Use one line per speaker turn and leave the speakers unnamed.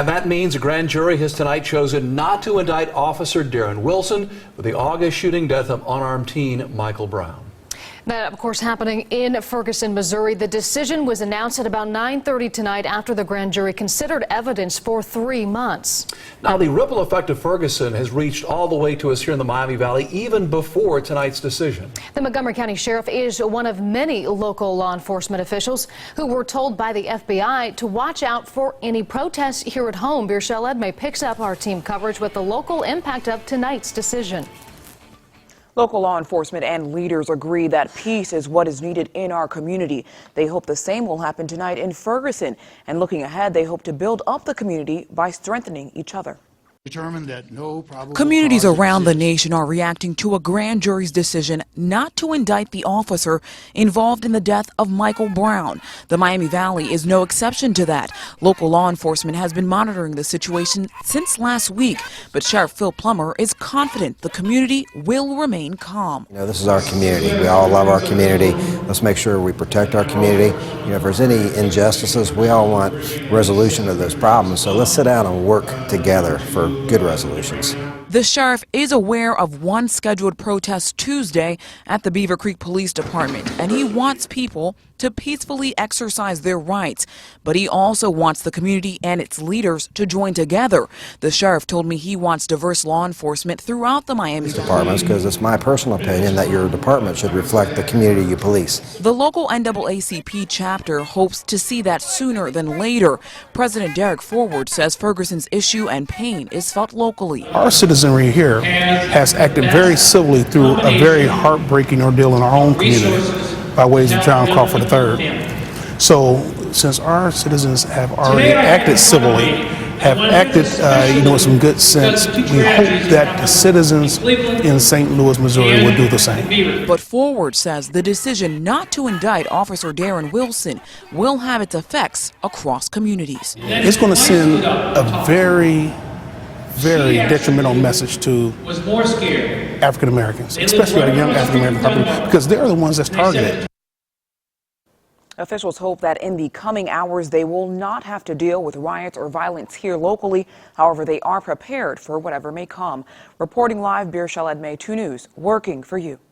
And that means a grand jury has tonight chosen not to indict Officer Darren Wilson for the August shooting death of unarmed teen Michael Brown.
That, of course, happening in Ferguson, Missouri. The decision was announced at about 9:30 tonight after the grand jury considered evidence for 3 months.
Now, the ripple effect of Ferguson has reached all the way to us here in the Miami Valley, even before tonight's decision.
The Montgomery County Sheriff is one of many local law enforcement officials who were told by the FBI to watch out for any protests here at home. Birchelle Edmay picks up our team coverage with the local impact of tonight's decision.
Local law enforcement and leaders agree that peace is what is needed in our community. They hope the same will happen tonight in Ferguson. And looking ahead, they hope to build up the community by strengthening each other.
Communities around the nation are reacting to a grand jury's decision not to indict the officer involved in the death of Michael Brown. The Miami Valley is no exception to that. Local law enforcement has been monitoring the situation since last week, but Sheriff Phil Plummer is confident the community will remain calm.
This is our community. We all love our community. Let's make sure we protect our community. If there's any injustices, we all want resolution of those problems. So let's sit down and work together for good resolutions.
The sheriff is aware of one scheduled protest Tuesday at the Beaver Creek Police Department, and he wants people to peacefully exercise their rights. But he also wants the community and its leaders to join together. The sheriff told me he wants diverse law enforcement throughout the Miami
departments, because it's my personal opinion that your department should reflect the community you police.
The local NAACP chapter hopes to see that sooner than later. President Derek Forward says Ferguson's issue and pain is felt locally.
Our citizenry here has acted very civilly through a very heartbreaking ordeal in our own community by ways of John Crawford III. So since our citizens have already acted civilly, have acted with some good sense, we hope that the citizens in St. Louis, Missouri will do the same.
But Forward says the decision not to indict Officer Darren Wilson will have its effects across communities.
It's going to send a very detrimental message to African Americans, especially our young African American population, because they're the ones that's targeted.
Officials hope that in the coming hours they will not have to deal with riots or violence here locally. However, they are prepared for whatever may come. Reporting live, Birchelle Edmay, 2 News, working for you.